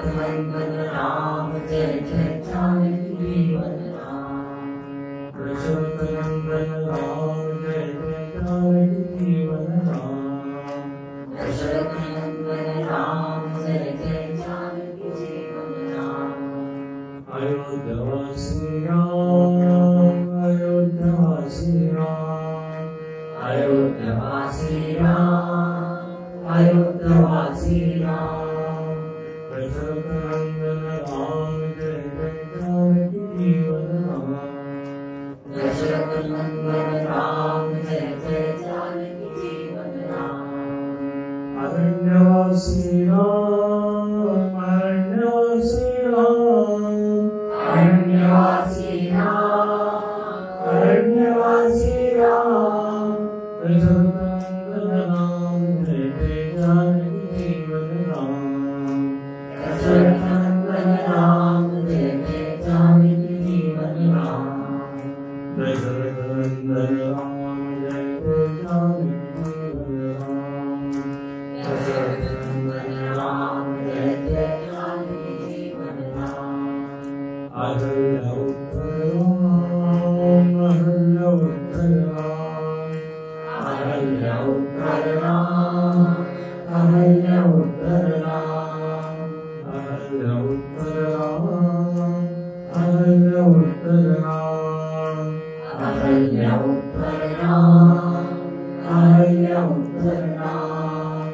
नंदन राम जय जय जानकी जीवन राम। दशरथ नंदन राम जय जय जानकी जीवन राम। दशरथ नंदन राम जय जय जानकी जीवन राम। अयोध्यावासी राम अयोध्यावासी राम अयोध्यावासी राम अयोध्यावासी राम। दशरथ नंदन राम जय जय जानकी जीवन राम। दशरथ नंदन राम जय जय जानकी जीवन राम। अरण्यवासी राम अरण्यवासी राम अरण्यवासी राम अरण्यवासी राम। दशरथ नंदन राम जय जय जानकी जीवन राम। दशरथ नंदन राम जय जय जानकी जीवन राम। दशरथ नंदन राम जय जय जानकी जीवन राम। दशरथ नंदन राम जय जय जानकी जीवन राम। अहल्या उत्तर राम अहल्या उत्तर राम अहल्या उत्तर राम अहल्या उत्तर राम। अहल्या उत्तर राम अहल्या उत्तर राम अहल्या उत्तर राम अहल्या उत्तर राम।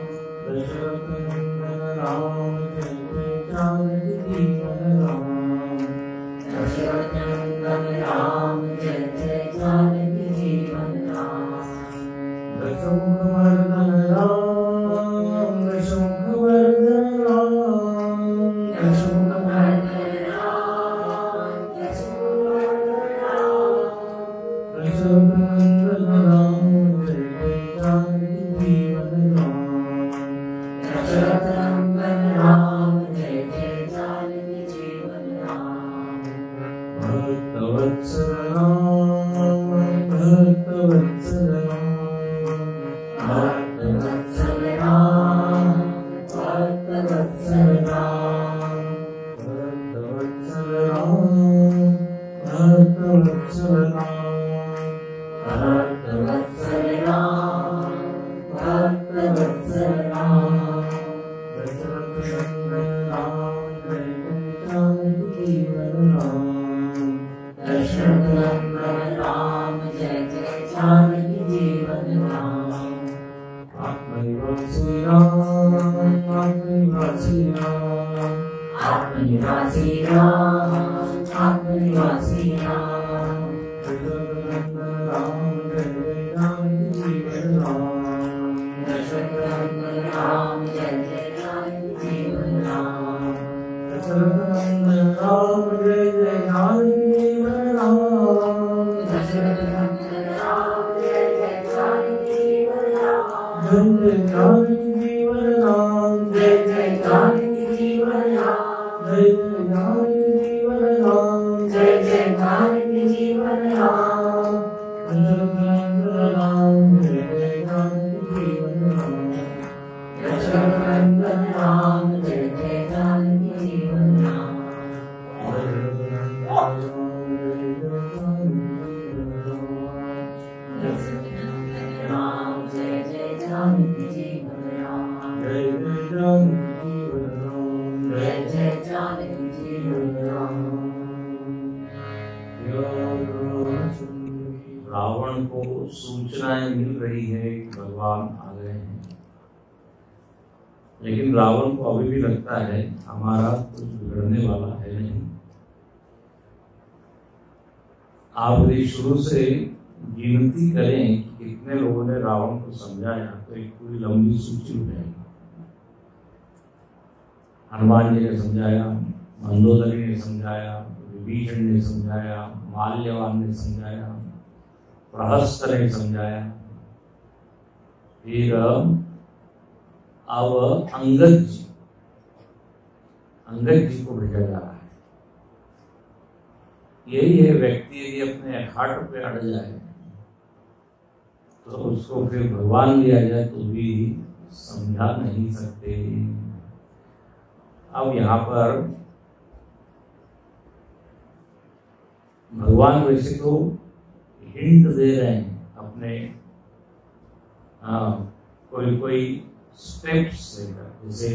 दशरथ नंदन राम जय जय जानकी जीवन राम। दशरथ नंदन राम जय जय जानकी जीवन राम। दशमुखवर्धन राम दशमुखवर्धन राम दशमुखवर्धन राम दशमुखवर्धन राम। दशरथ नंदन राम जय जय जानकी जीवन राम। दशरथ नंदन राम जय जय जानकी जीवन राम। भक्तवत्सल राम भक्तवत्सल राम भक्तवत्सल राम भक्तवत्सल राम भक्तवत्सल राम भक्तवत्सल राम भक्तवत्सल राम भक्तवत्सल राम। दशरथ नंदन राम जय जय जानकी जीवन राम। दशरथ नंदन राम जय जय जानकी जीवन राम। आत्मनिवासी राम आत्मनिवासी राम आत्मनिवासी राम आत्मनिवासी राम। दशरथ नंदन राम जय जय जानकी जीवन राम। दशरथ नंदन राम जय जय जानकी जीवन राम। दशरथ नंदन राम जय जय जानकी जीवन राम। दशरथ नंदन राम जय जय जानकी जीवन राम। जय जय जानकी जीवन राम जय जय जानकी जीवन राम। जय जय जानकी जीवन राम जय जय जानकी जीवन राम। दशरथ नंदन राम जय जय जानकी जीवन राम। दशरथ नंदन राम जय जय जानकी जीवन राम। दशरथ नंदन राम जय जय जानकी जीवन राम। जय जय जानकी जीवन राम जय जय जानकी जीवन राम। रावण को सूचनाएं मिल रही है कि भगवान आ गए हैं, लेकिन रावण को अभी भी लगता है हमारा कुछ बिगड़ने वाला है नहीं। आप यदि शुरू से गिनती करें कि कितने लोगों ने रावण को समझाया तो एक पूरी लंबी सूची हो जाएगी। हनुमान जी ने समझाया, मंदोदरी ने समझाया, विभीषण ने समझाया, माल्यवान ने समझाया, प्रहस्त ने समझाया, फिर अब अंगद जी को भेजा जा रहा है। यही है, व्यक्ति यदि अपने हट पे अड़ जाए तो उसको फिर भगवान दिया जाए तो भी समझा नहीं सकते। अब यहाँ पर भगवान वैसे तो हिंट दे रहे हैं अपने कोई स्टेप्स लेकर, जैसे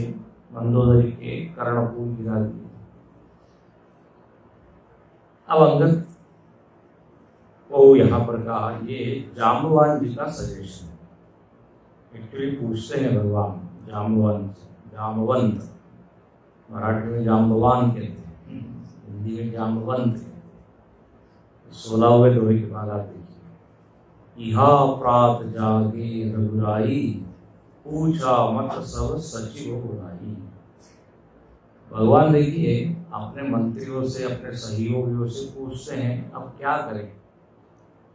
मंदोदरी के कर्णपूर गिरा दिए। अब अंगद को यहाँ पर कहा, ये जाम्बवान जी का सजेशन है। एक्चुअली पूछते हैं भगवान जाम्बवंत, मराठी में जाम्बवान कहते हैं, हिंदी में जाम्बवंत। 16वें लोहे के बाद आप देखिए, इहा प्रात जागे रघुराई, पूछा मत सब सचिव बुराई। भगवान देखिए अपने मंत्रियों से, अपने सहयोगियों से पूछते हैं अब क्या करें,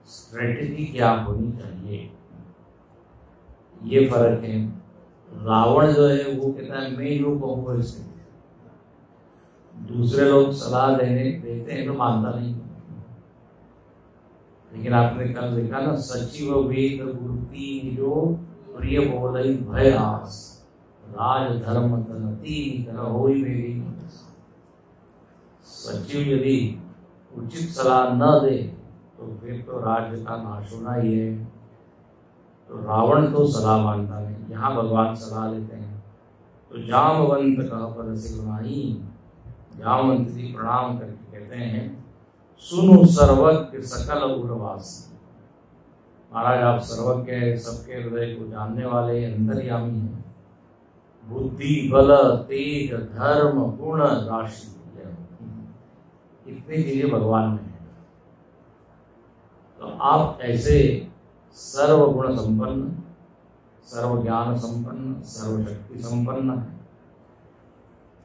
स्ट्रेटेजी क्या होनी चाहिए। ये फर्क है। रावण जो है वो कहता है मैं जो कहूँगा इसे, दूसरे लोग सलाह देते हैं तो मानता नहीं। लेकिन आपने कल देखा ना, सचिव वेद गुरुती जो प्रिय बोलई भय आस, राज धर्म तनती होई मेरी। सचिव यदि उचित सलाह न दे तो फिर तो राज्य का नाश होना ही है। तो रावण तो सलाह मानता नहीं, यहाँ भगवान सलाह लेते हैं। तो जामवंत का पद से बनाई, जामवंत जी प्रणाम करके कहते हैं, सुनो सर्वज्ञ सकल उर्वासी। महाराज आप सर्वज्ञ है, सबके हृदय को जानने वाले अंतर्यामी हैं। बुद्धि बल तेज धर्म गुण राशि, इतनी चीजें भगवान में है। तो आप ऐसे सर्व गुण संपन्न, सर्व ज्ञान संपन्न, सर्वशक्ति संपन्न है।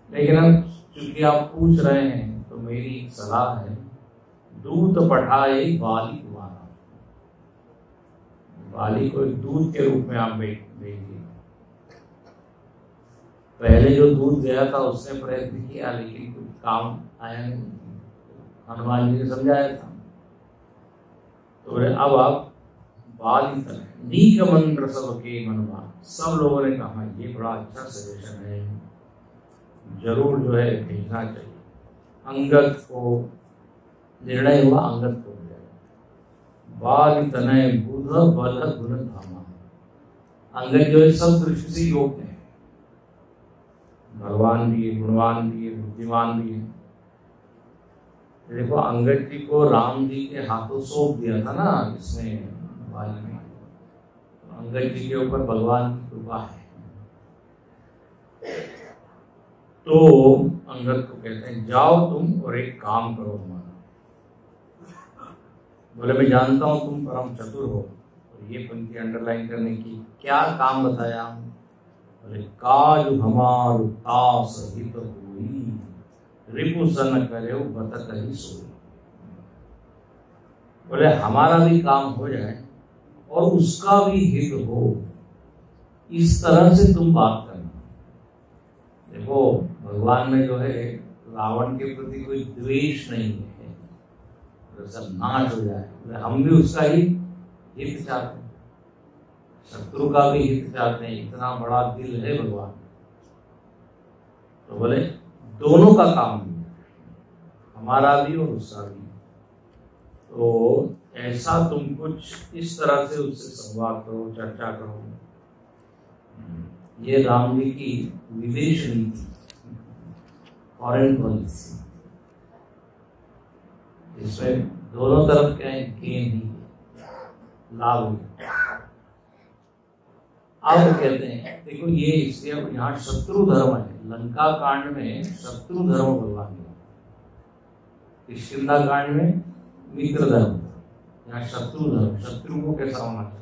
लेकिन अब चूंकि आप पूछ रहे हैं तो मेरी सलाह है, दूत पठाए बाली तुम्हारा। बाली को एक दूत के रूप में आप भेजिए। पहले जो दूत गया था उसने प्रयत्न किया लेकिन कुछ काम आया नहीं। हनुमान जी ने समझाया था। तो अब आप बाली तक नीक मंत्र सबके मनवा, सब लोगों ने कहा ये बड़ा अच्छा सजेशन है, जरूर जो है भेजना चाहिए। अंगद को निर्णय हुआ, अंगद को बाल तनय बुध बल गुण धामा। अंगद जो है सब दृष्टि से योग्य है, भगवान भी है, गुणवान भी है, बुद्धिमान भी है। देखो अंगद जी को राम जी के हाथों सौंप दिया था ना इसमें बाली में, तो अंगद जी के ऊपर भगवान की कृपा है। तो अंगद को कहते हैं जाओ तुम और एक काम करो हमारा। बोले मैं जानता हूं तुम परम चतुर हो, और ये पंक्ति अंडरलाइन करने की, क्या काम बताया? बोले काज हमार तास हित हुई, रिपु सन करे बत कही सोई। बोले हमारा भी काम हो जाए और उसका भी हित हो, इस तरह से तुम बात करना। देखो भगवान में जो है रावण के प्रति कोई द्वेष नहीं है, सब नाश हो जाए। हम भी उसका ही हित चाहते हैं, शत्रु का भी हित चाहते हैं, इतना बड़ा दिल है भगवान। तो बोले दोनों का काम भी, हमारा भी और उसका भी। तो ऐसा तुम कुछ इस तरह से उससे संवाद करो, चर्चा करो। ये राम जी की विदेश नीति, फॉरेन पॉलिसी, इसमें दोनों तरफ क्या है, गेन ही है, लाभ ही। अब कहते हैं देखो ये इसलिए यहाँ शत्रु धर्म है, लंका कांड में शत्रु धर्म भगवान ने, किष्किंधा कांड में मित्र धर्म, यहाँ शत्रु धर्म। शत्रु को कैसा होना चाहिए?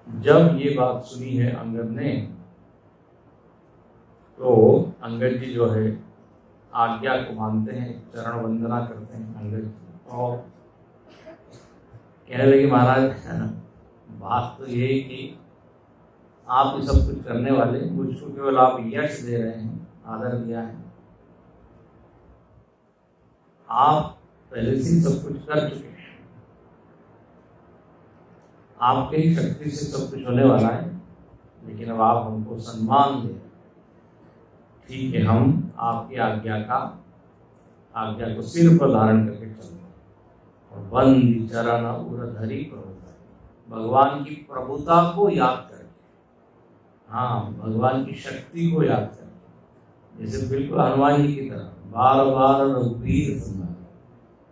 जब ये बात सुनी है अंगद ने, तो अंगद जी जो है आज्ञा को मानते हैं, चरण वंदना करते हैं अंगद, और कहने लगे महाराज बात तो ये है कि आप ये सब कुछ करने वाले, मुझको केवल आप यश दे रहे हैं, आदर दिया है। आप पहले से सब कुछ कर चुके हैं, आपके ही शक्ति से सब कुछ होने वाला है। लेकिन अब आप हमको सम्मान दे, ठीक है, हम आपकी आज्ञा को सिर पर धारण करके चलते और बंदी चरण उरधरी प्रभुता, भगवान की प्रभुता को याद करके, हाँ, भगवान की शक्ति को याद करके, जैसे बिल्कुल हनुमान जी की तरह बार बार रघुवीर सुना,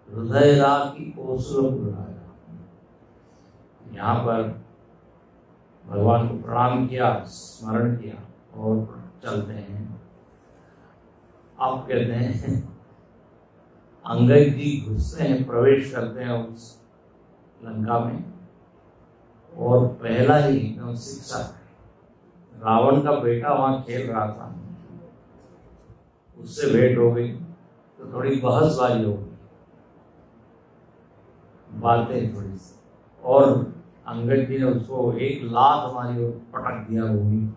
हृदय राखी कौशल बुलाया। यहाँ पर भगवान को प्रणाम किया, स्मरण किया और चलते हैं। आप कहते हैं अंगद जी घुसते हैं, प्रवेश करते हैं उस लंका में, और पहला ही एकदम शिक्षा, रावण का बेटा वहां खेल रहा था, उससे भेंट हो गई तो थोड़ी बहसबाजी हो गई, बातें थोड़ी सी, और अंगद जी ने उसको एक लात हमारी ओर पटक दिया, भूमि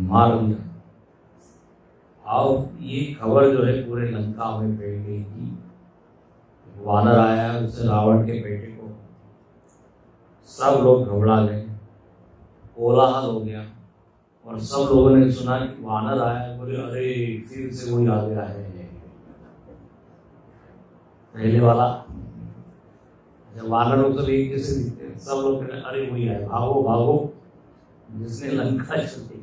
मार दिया। और ये खबर जो है पूरे लंका में फैल गई कि वानर आया है, उससे रावण के बेटे को, सब लोग घबरा गए, कोलाहल हो गया, और सब लोगों ने सुना कि वानर आया है, बोले अरे फिर से कोई आ गया है, पहले वाला। जब वानरों सब एक जैसे दिखते हैं, सब लोग कहते अरे वही आया, भागो भागो, जिसने लंका चली।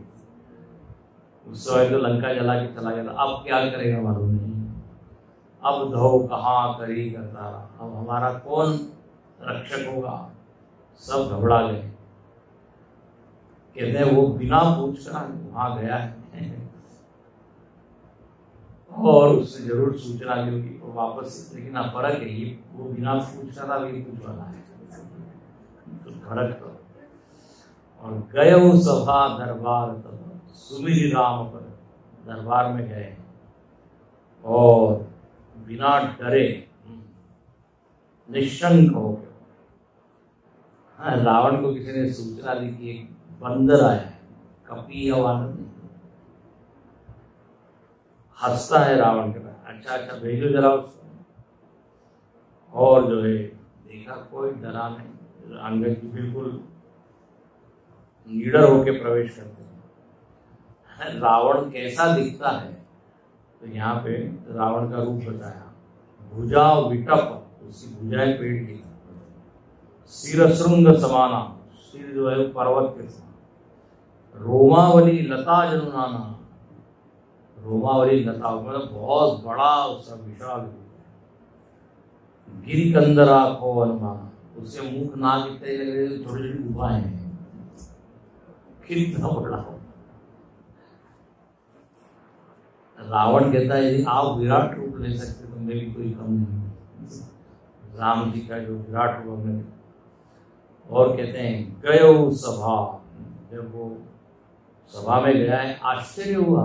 उस समय तो लंका जला के चला गया था, अब क्या करेगा मालूम नहीं, अब धो कहाँ करी करता, अब हमारा कौन रक्षक होगा, सब घबरा गए। कहते हैं वो बिना पूछकर वहां गया है और उससे जरूर सूचना दी होगी और वापस, लेकिन अब फर्क है, ये वो बिना पूछना था, ये पूछ वाला है, तो फर्क तो। और गए सभा दरबार तब सुमिर राम पर, दरबार में गए और बिना डरे निशंक हो गए। हाँ, रावण को किसी ने सूचना दी कि एक बंदर आया है, कपी या वानर नहीं, हंसता है रावण के पास, अच्छा अच्छा भेजो जरा उसको। और जो है देखा कोई डरा नहीं, अंगद जी बिल्कुल निडर होके प्रवेश करते हैं। रावण कैसा दिखता है, तो यहाँ पे रावण का रूप बताया, भुजा विटप, उसकी भुजाएं पेड़ की, सिर श्रृंग समाना, सिर जो है पर्वत के समान, रोमावली लता जनुनाना, रोमावली लता मतलब बहुत बड़ा उसका विशाल, गिरिकंदरा को अनुमाना, उससे मुख नाक इतने लगे, छोटी छोटी गुफाएं हैं, कितना बड़ा हो। रावण कहता है यदि आप विराट रूप ले सकते तो मेरी कोई कम नहीं, राम जी का जो विराट रूप में। और कहते हैं गयो सभा, जब वो सभा में गया है, आश्चर्य हुआ,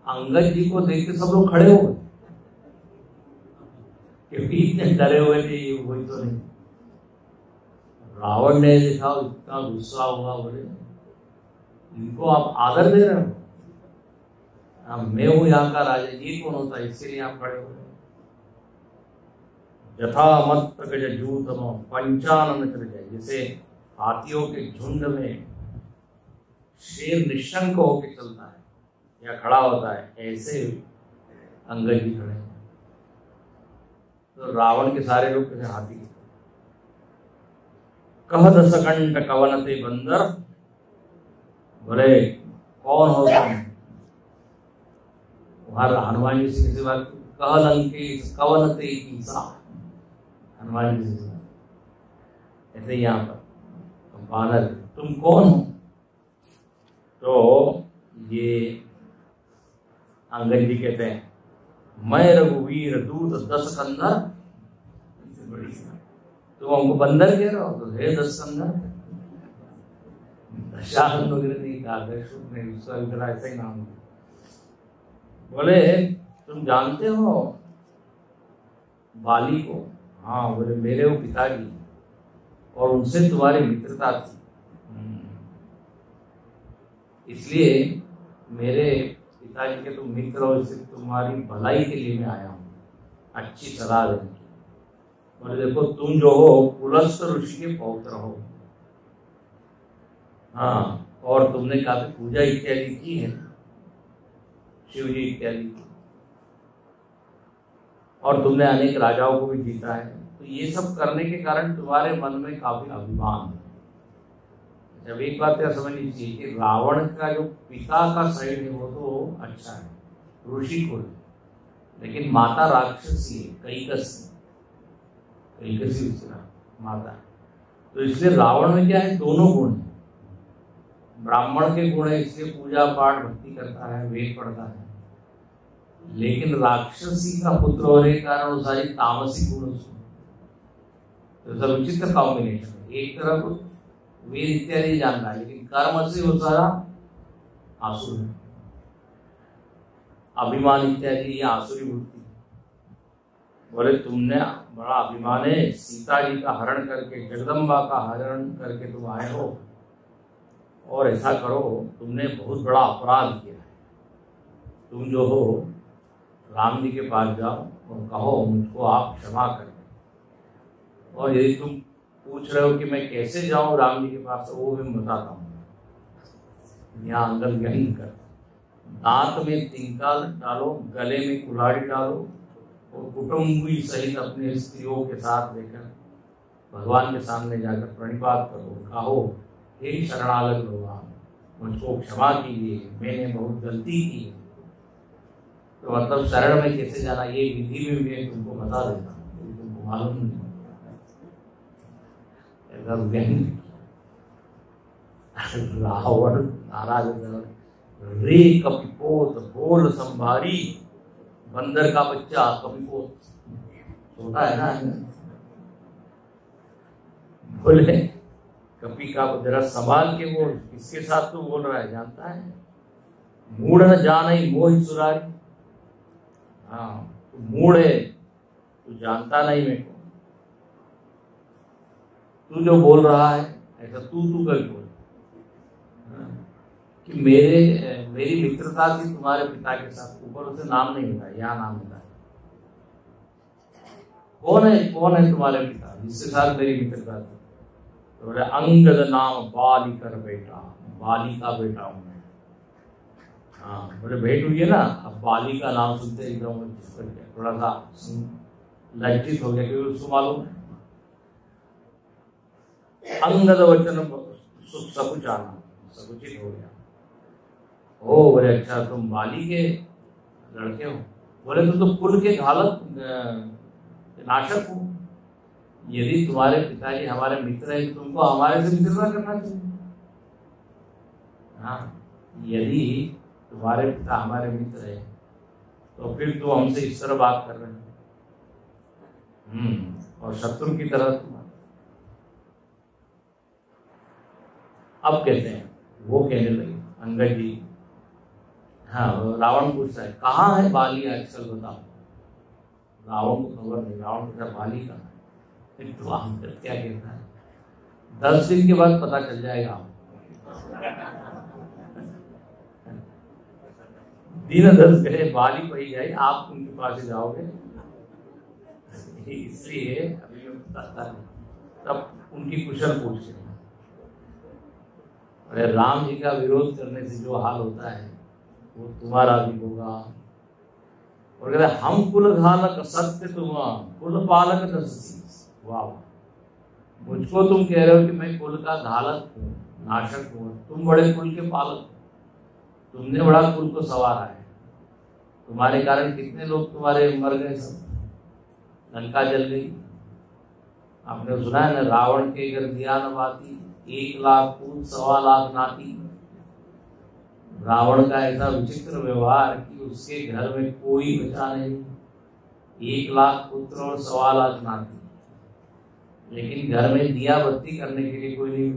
अंगद जी को देख के सब लोग खड़े हो गए, क्योंकि इतने डरे हुए थे, ये वही तो नहीं। रावण ने देखा, इतना गुस्सा हुआ, बोले इनको आप आदर दे रहे हो, मैं हूं यहाँ का राजा, ये कौन होता है, इसके लिए आप खड़े हो। यथा मत जूत पंचानन कर जाए, जैसे हाथियों के झुंड में शेर निशंक होकर चलता है या खड़ा होता है, ऐसे अंगद जी खड़े हैं। तो रावण के सारे लोग कैसे हाथी की, कह दसकंठ कवनते बंदर, बोले कौन हो तुम। वहां हनुमान जी से किसी बात, कह लंके कवनते ईसा, हनुमान जी से ऐसे यहाँ पर बानर, तुम कौन हो। तो ये अंगद जी कहते हैं मैं रघुवीर दूत 10 कंधर, तुम हमको बंदर कह रहे हो, तो है 10 कंधर। दशानंद वगैरह नहीं कहा, उसका इतना ऐसा ही नाम। बोले तुम जानते हो बाली को। हाँ, बोले मेरे वो पिताजी, और उनसे तुम्हारी मित्रता थी, इसलिए मेरे पिताजी के तुम मित्र हो, इसलिए तुम्हारी भलाई के लिए मैं आया हूँ, अच्छी सलाह देने की। बोले देखो तुम जो हो पुलस्त ऋषि के पौत्र हो, हाँ, और तुमने काफी पूजा इत्यादि की है शिव जी इत्यादि की, और तुमने अनेक राजाओं को भी जीता है। तो ये सब करने के कारण तुम्हारे मन में काफी अभिमान है। जब एक बात क्या समझनी चाहिए कि रावण का जो पिता का साइड है वो तो अच्छा है, ऋषि कुल, लेकिन माता राक्षसी है, कैकसी उसका माता। तो इसलिए रावण में क्या है, दोनों गुण है। ब्राह्मण के गुण है, इसलिए पूजा पाठ भक्ति करता है, वेद पढ़ता है, लेकिन राक्षसी का पुत्र होने के कारण वो सारी तामसिक गुण उसमें। तो सब विचित्र कॉम्बिनेशन है। एक तरफ वेद इत्यादि जानता है, लेकिन कर्म से वो सारा आसुर है। अभिमान इत्यादि ये आसुरी वृत्ति। बोले तुमने बड़ा अभिमान है, सीता जी का हरण करके, जगदम्बा का हरण करके तुम आए हो, और ऐसा करो, तुमने बहुत बड़ा अपराध किया है। तुम जो हो राम जी के पास जाओ और कहो मुझको आप क्षमा कर दें। और यदि तुम पूछ रहे हो कि मैं कैसे जाऊं राम जी के पास, तो वो मैं बताता हूँ। यहाँ अंदर यही कर, दांत में तिनका डालो, गले में कुल्हाड़ी डालो, और कुटुंबी सहित अपने स्त्रियों के साथ लेकर भगवान के सामने जाकर प्रणिपात करो, कहो हे शरणागत भगवान, मुझको क्षमा कीजिए, मैंने बहुत गलती की। तो मतलब शरण में कैसे जाना ये विधि भी मैं तुमको बता देता हूँ, तुमको मालूम नहीं। रावण नाराज रे कपिपोत बोल संभारी, बंदर का बच्चा कपिपोत छोटा है ना, बोले कपि का जरा संभाल के बोल, किसके साथ तू बोल रहा है जानता है? मूढ़ न जाने मोहि सुरारी। हाँ, तू मूढ़ है, तू जानता नहीं मेरे को, तू जो बोल रहा है ऐसा तू करके बोल कि मेरी मित्रता थी तुम्हारे पिता के साथ। ऊपर उसे नाम नहीं बताया, यहाँ नाम बताया। कौन है तुम्हारे पिता जिसके साथ मेरी मित्रता थी? तो बोले अंगद नाम बाली कर बेटा, बाली का बेटा हूं मैं। हाँ, बोले भेंट हुई है ना, अब बाली का नाम सुनते एकदम थोड़ा सा लज्जित हो गया, क्योंकि उसको मालूम है अंगद वचन सकुचित हो गया। ओ बोले अच्छा तुम बाली के लड़के हो? बोले तो कुल के घालक नाशक हो। यदि तुम्हारे पिताजी हमारे मित्र हैं, तुमको हमारे से मित्रता करना चाहिए। हाँ, यदि तुम्हारे पिता हमारे मित्र है तो फिर तो हमसे इस तरह बात कर रहे हैं, और शत्रु की तरह तुम। अब कहते हैं, वो कहने लगे अंगद जी, हाँ रावण पूछता है कहाँ है बाली आजकल बताओ। रावण को खबर नहीं, रावण कहता बाली कहाँ है? तो अंगद क्या कहता है, 10 दिन के बाद पता चल जाएगा। दिन 10 गए, बाली पड़ी जाए, आप उनके पास ही जाओगे। इसलिए अभी मैं बताता नहीं, तब उनकी कुशल पूछे। अरे राम जी का विरोध करने से जो हाल होता है वो तुम्हारा भी होगा। और कहते हम कुल घालक सत्य तुम कुल पालक दसी। वाह, मुझको तुम कह रहे हो कि मैं कुल का घालक हूँ, नाशक हूँ, तुम बड़े कुल के पालक, तुमने बड़ा कुल को सवारा है। तुम्हारे कारण कितने लोग तुम्हारे मर गए, सब लंका जल गई। आपने सुना है ना, रावण के घर दिया न बाती, 1 लाख पूत 1.25 लाख नाती। रावण का ऐसा विचित्र व्यवहार कि उसके घर में कोई बचा नहीं, 1 लाख पुत्र और 1.25 लाख नाती, लेकिन घर में दिया बत्ती करने के लिए कोई नहीं।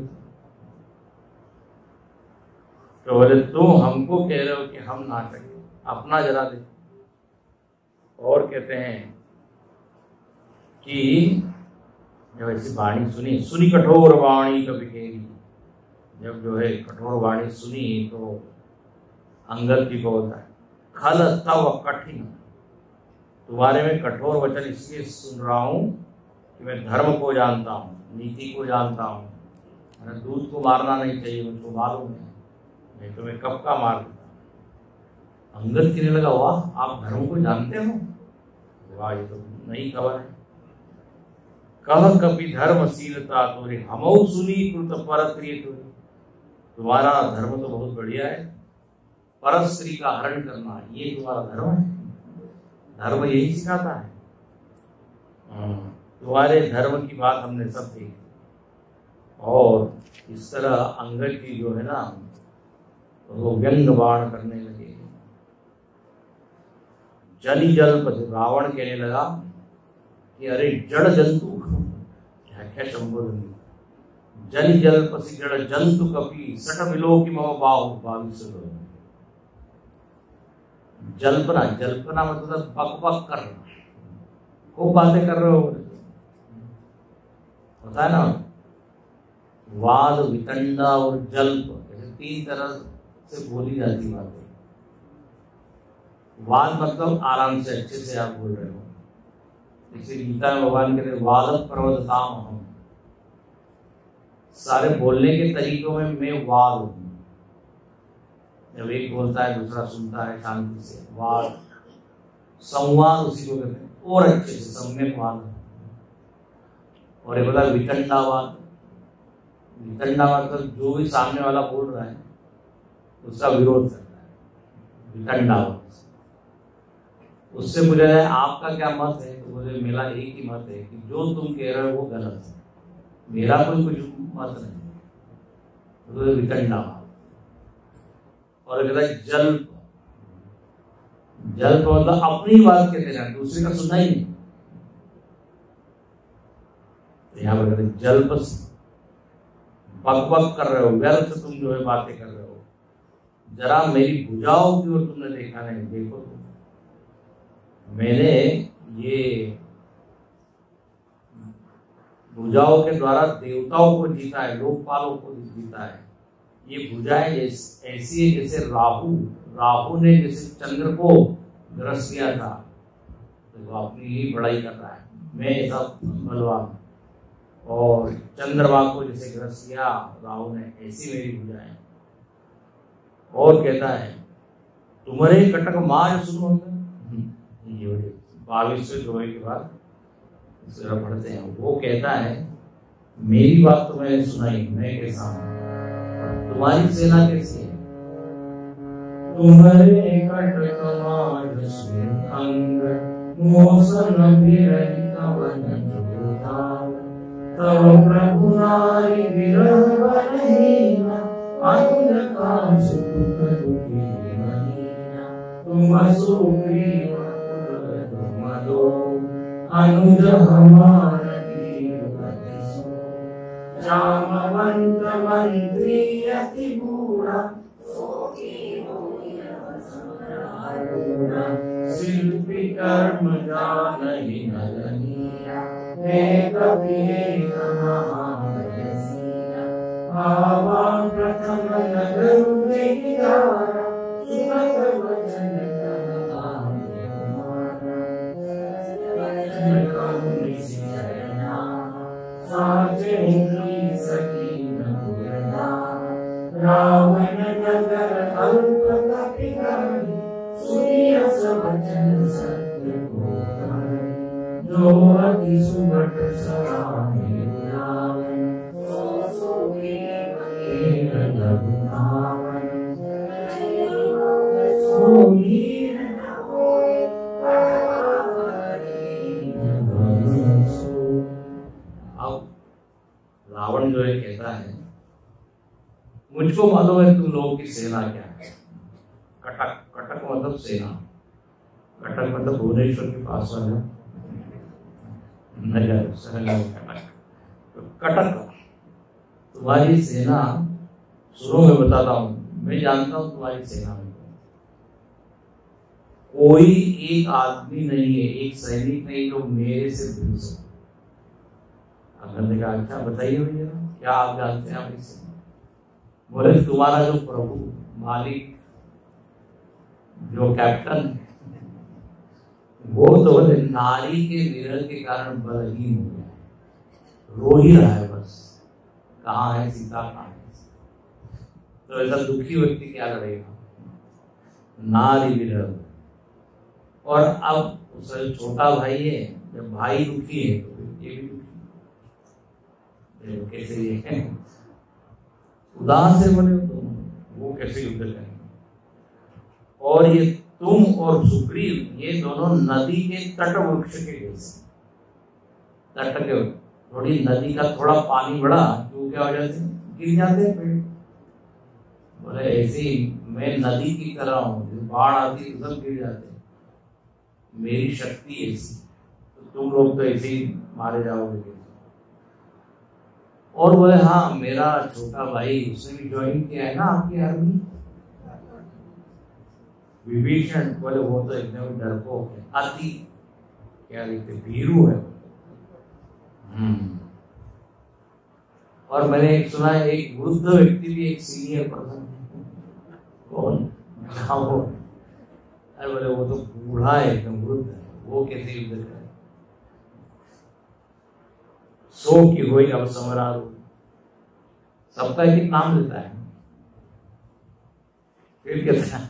तो बोले तुम हमको कह रहे हो कि हम नाटक हैं, अपना जरा देखो। और कहते हैं कि जब ऐसी वाणी सुनी कठोर वाणी कभी कहेगी, जब जो है कठोर वाणी सुनी तो अंगद जी को होता है खल तव कठिन, तुम्हारे में कठोर वचन इसलिए सुन रहा हूं कि मैं धर्म को जानता हूं, नीति को जानता हूं, दूध को मारना नहीं चाहिए, मुझको मालूम है, मैं तुम्हें कब का मार देता। अंगद कहने लगा, वाह आप धर्म को जानते हो, वाह ये तो नई खबर है। कह कपि धर्मशीलता तोरे हमऊ सुनी कृत परत्रिय तोरे, तुम्हारा धर्म तो बहुत बढ़िया है, परस्त्री का हरण करना ये तुम्हारा धर्म है, धर्म यही सिखाता है। तुम्हारे धर्म की बात हमने सब देखी। और इस तरह अंगद की जो है ना वो व्यंग बाण करने लगे। जली जल पर रावण कहने लगा कि अरे जड़ जंतु, क्या संबोधन, जली जल पसी जड़ जंतु कपि सट मिलो की मम बाहु बाविस। जल्पना, जल्पना मतलब बक बक करना, खूब बातें कर रहे हो, होता है ना। वाद, वितंडा और जल्प, ऐसे तीन तरह से बोली जाती बातें। वाद मतलब आराम से अच्छे से आप बोल रहे हो, जैसे गीता में भगवान कहते हैं वादत प्रवदताम हम, सारे बोलने के तरीकों में मैं वाद हूं। जब एक बोलता है दूसरा सुनता है शांति से, वाद। संवाद उसी को कहते हैं, और अच्छे से सम्यक वाद। और एक होता है वितंडावाद। वितंडावाद मतलब जो भी सामने वाला बोल रहा है उसका विरोध करता है, वितंडावाद। उससे पूछा जाए आपका क्या मत है, तो बोले मेरा एक ही मत है कि जो तुम कह रहे हो वो गलत है, मेरा कोई कुछ मत नहीं, तो वितंडावाद। और कहता है जल्प। जल्प मतलब अपनी बात कहते रहना, दूसरे का सुनना ही नहीं। यहाँ पर कहते जल्प, बक बक कर रहे हो, व्यर्थ तुम जो है बातें कर रहे हो, जरा मेरी भुजाओं की ओर तुमने देखा नहीं। देखो तुम, मैंने ये भुजाओं के द्वारा देवताओं को जीता है, लोकपालों को जीता है। ये भुजाएं ऐसी है जैसे राहु ने जैसे चंद्र को ग्रस किया था, तो अपनी ही बड़ाई कर रहा है, मैं ऐसा बलवान। और चंद्रमा को जैसे ग्रस किया राहु ने, ऐसी मेरी भुजाएं। और कहता है तुम्हारे कटक मार सुनो। ये 22वें दोहे के बाद पढ़ते हैं, वो कहता है मेरी बात तो मैंने सुनाई, मैं कैसा हूं, तुम्हारी सेना कैसी है। तुम्हारे कटक मार सुन अंग मोसन विरहित वन जोधार, तव प्रभु नारी विरह बलहीन, अनुज काम सुख दुखी महीना। तुम सुग्रीव पुत्र तुम दो, अनुज हमार वीरवति सो। जामवंत मंत्री अति बूढ़ा, शिल्पी कर्म जानहि नलनीया। हे कपि एक महाबलशीला, आवा प्रथम नगर उजियारा। सुनत वचन तन आज्ञा तुम्हारा, करुणि सिंचना साचे की सकीन पुरधाम। रावण नगर अल्प कपि गाई, सुनिय सब वचन सत्य को गाई। जो अति सुबट सराहे रावण, सो सुग्रीव कीन लघुनावन। सो वीर न होय सो। अब रावण जो है कहता है मुझको मालूम है तुम लोगों की सेना क्या है। कटक, कटक मतलब सेना, कटक मतलब भुवनेश्वर के पास वाला नगर, कटक। तो कटक तुम्हारी सेना, शुरू में बताता हूं, मैं जानता हूं तुम्हारी सेना में कोई एक आदमी नहीं है, एक सैनिक नहीं जो मेरे से भिड़ सके। अगर ने कहा अच्छा बताइए भैया क्या आप जानते हैं आप इससे। बोले तुम्हारा जो प्रभु मालिक जो कैप्टन है वो तो नारी के विरह के कारण बलहीन हो गया है, रो ही रहा है बस। कहाँ है सीता, कहाँ है। तो ऐसा दुखी व्यक्ति क्या करेगा, नारी विरह। और अब उसका छोटा भाई है, जब भाई दुखी है तो ये भी दुखी, कैसे ये उदास है बने तो वो कैसे युद्ध करेंगे। और ये तुम और सुग्रीव ये दोनों नदी के तट वृक्ष के जैसे, तट के थोड़ी नदी का थोड़ा पानी बढ़ा तो क्या हो जाते, गिर जाते हैं पेड़। बोले ऐसे मैं नदी की तरह हूँ, बाढ़ आती तो सब गिर जाते, मेरी शक्ति ऐसी, तो तुम लोग तो ऐसे ही मारे जाओगे। और बोले हाँ मेरा छोटा भाई उसने भी ज्वाइन किया है ना आपकी आर्मी, विभीषण। बोले वो तो एकदम डरपोक है, अति क्या कहते भीरू है। और मैंने एक सुना है एक वृद्ध व्यक्ति भी एक सीनियर पर्सन, कौन, वो अरे बोले वो तो बूढ़ा है एकदम वृद्ध है, वो कैसे युद्ध करे। सो की हुई अब समरारू, सबका एक नाम लेता है। फिर कहता है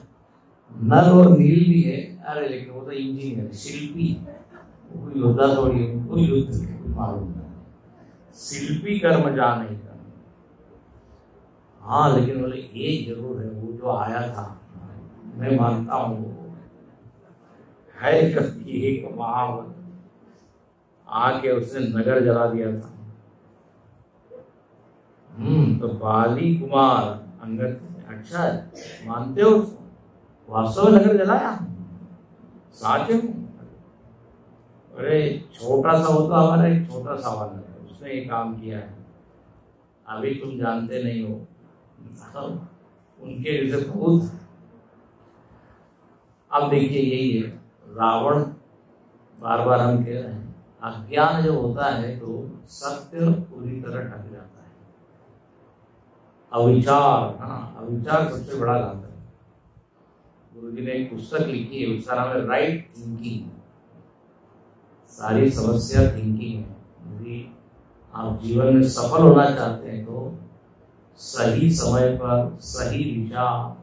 नल और नील भी है, अरे लेकिन वो तो इंजीनियर शिल्पी, वो योद्धा थोड़ी है, उनको युद्ध मालूम है, शिल्पी कर्म जा नहीं कर। हाँ लेकिन बोले एक जरूर है, वो जो आया था मैं मानता हूँ है कभी एक महावत, आके उसने नगर जला दिया था। तो बाली कुमार अंगद, अच्छा मानते हो उसको, वास्तव में नगर जलाया, साच है। अरे छोटा सा हो तो हमारा एक छोटा सा वाला है, उसने ये काम किया है, अभी तुम जानते नहीं हो, उनके जैसे बहुत। अब देखिए यही है रावण, बार बार हम कह रहे हैं अज्ञान जो होता है तो सत्य पूरी तरह ढक जाता है। अविचार, हाँ अविचार सबसे बड़ा घातक है। गुरु जी ने एक पुस्तक लिखी है, उसका नाम है राइट थिंकिंग। सारी समस्या थिंकिंग है। यदि आप जीवन में सफल होना चाहते हैं तो सही समय पर सही विचार,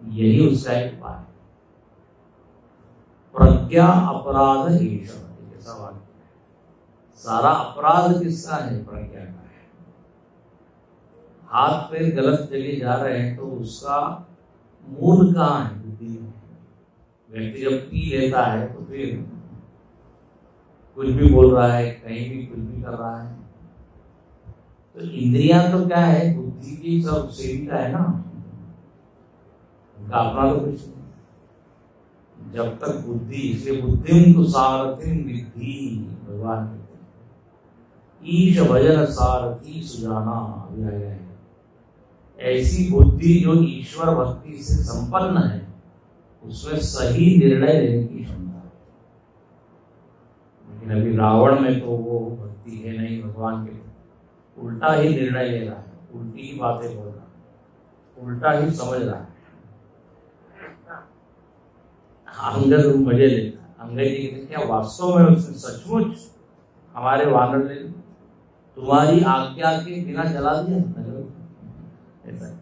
यही उसका एक उपाय है। प्रज्ञा अपराध ईश, ऐसा वाक्य है। सारा अपराध किसका है, प्रज्ञा का है। हाथ पैर गलत जगह जा रहे हैं तो उसका मूल कहाँ है, बुद्धि में। व्यक्ति जब पी लेता है तो फिर कुछ भी बोल रहा है, कहीं भी कुछ भी कर रहा है। तो इंद्रियां तो क्या है, बुद्धि की सब सेविका है ना, उनका अपना तो कुछ नहीं। जब तक बुद्धि, इसलिए बुद्धिम तो सारथिम विद्धि, भगवान कहते हैं ईश भजन सारथी सुजाना है। ऐसी बुद्धि जो ईश्वर भक्ति से संपन्न है, उसमें सही निर्णय लेने की क्षमता है। लेकिन अभी रावण में तो वो भक्ति है नहीं भगवान के, उल्टा ही निर्णय ले रहा है, उल्टी ही बातें बोल रहा है, उल्टा ही समझ रहा है। अंगद मजे लेता है। अंगद जी कहते क्या वास्तव में उसने सचमुच हमारे वानर ने तुम्हारी आज्ञा के बिना जला दिया? ऐसा है।